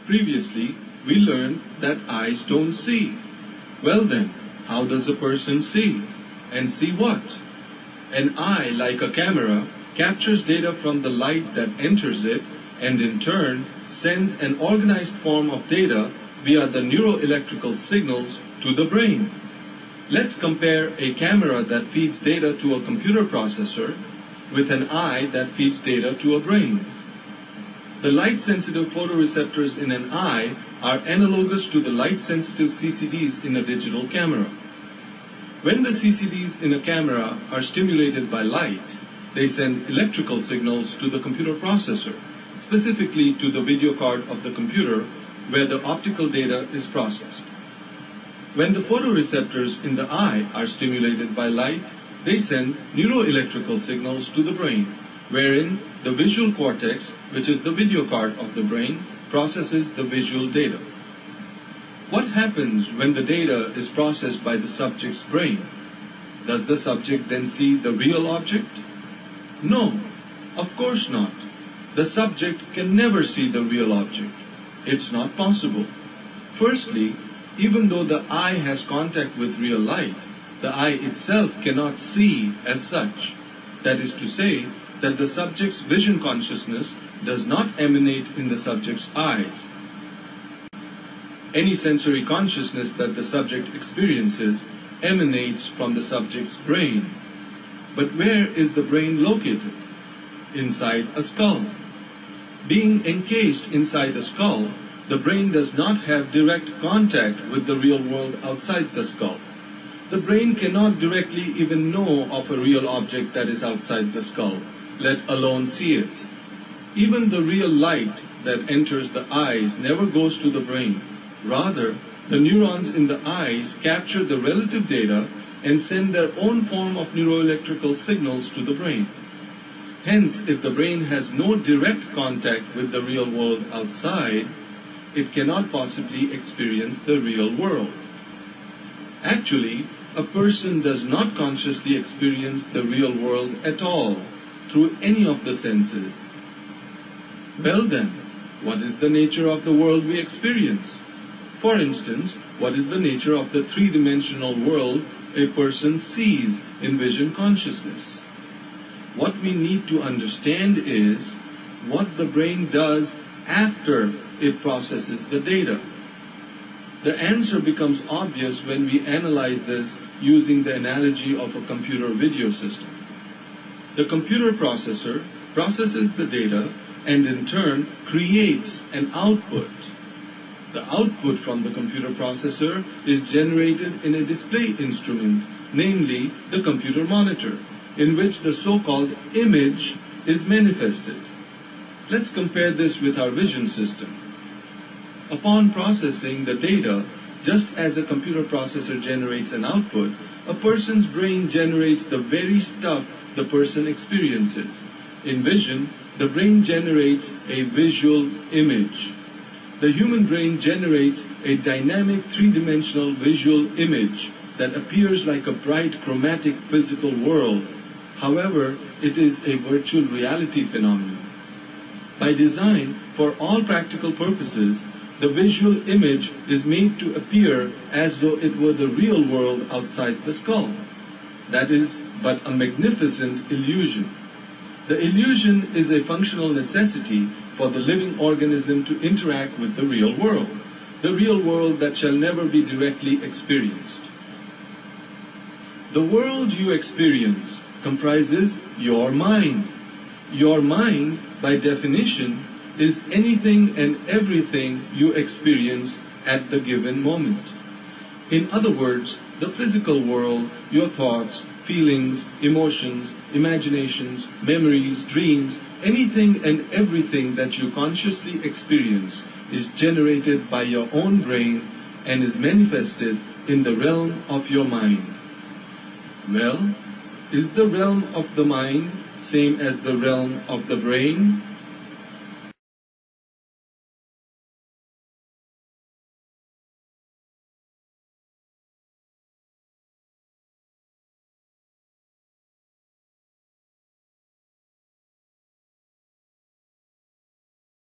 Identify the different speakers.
Speaker 1: Previously, we learned that eyes don't see. Well then, how does a person see? And see what? An eye, like a camera, captures data from the light that enters it and in turn sends an organized form of data via the neuroelectrical signals to the brain. Let's compare a camera that feeds data to a computer processor with an eye that feeds data to a brain. The light-sensitive photoreceptors in an eye are analogous to the light-sensitive CCDs in a digital camera. When the CCDs in a camera are stimulated by light, they send electrical signals to the computer processor, specifically to the video card of the computer where the optical data is processed. When the photoreceptors in the eye are stimulated by light, they send neuroelectrical signals to the brain, wherein the visual cortex, which is the video card of the brain, processes the visual data. What happens when the data is processed by the subject's brain? Does the subject then see the real object? No, of course not. The subject can never see the real object. It's not possible. Firstly, even though the eye has contact with real light, the eye itself cannot see as such. That is to say, that the subject's vision consciousness does not emanate in the subject's eyes. Any sensory consciousness that the subject experiences emanates from the subject's brain. But where is the brain located? Inside a skull. Being encased inside a skull, the brain does not have direct contact with the real world outside the skull. The brain cannot directly even know of a real object that is outside the skull, let alone see it. Even the real light that enters the eyes never goes to the brain. Rather, the neurons in the eyes capture the relative data and send their own form of neuroelectrical signals to the brain. Hence, if the brain has no direct contact with the real world outside, it cannot possibly experience the real world. Actually, a person does not consciously experience the real world at all through any of the senses. Well then, what is the nature of the world we experience? For instance, what is the nature of the three-dimensional world a person sees in vision consciousness? What we need to understand is what the brain does after it processes the data. The answer becomes obvious when we analyze this using the analogy of a computer video system. The computer processor processes the data and in turn creates an output. The output from the computer processor is generated in a display instrument, namely the computer monitor, in which the so-called image is manifested. Let's compare this with our vision system. Upon processing the data, just as a computer processor generates an output, a person's brain generates the very stuff the person experiences. In vision, the brain generates a visual image. The human brain generates a dynamic three-dimensional visual image that appears like a bright chromatic physical world. However, it is a virtual reality phenomenon. By design, for all practical purposes, the visual image is made to appear as though it were the real world outside the skull. That is but a magnificent illusion. The illusion is a functional necessity for the living organism to interact with the real world that shall never be directly experienced. The world you experience comprises your mind. Your mind, by definition, is anything and everything you experience at the given moment. In other words, the physical world, your thoughts, feelings, emotions, imaginations, memories, dreams, anything and everything that you consciously experience is generated by your own brain and is manifested in the realm of your mind. Well, is the realm of the mind same as the realm of the brain?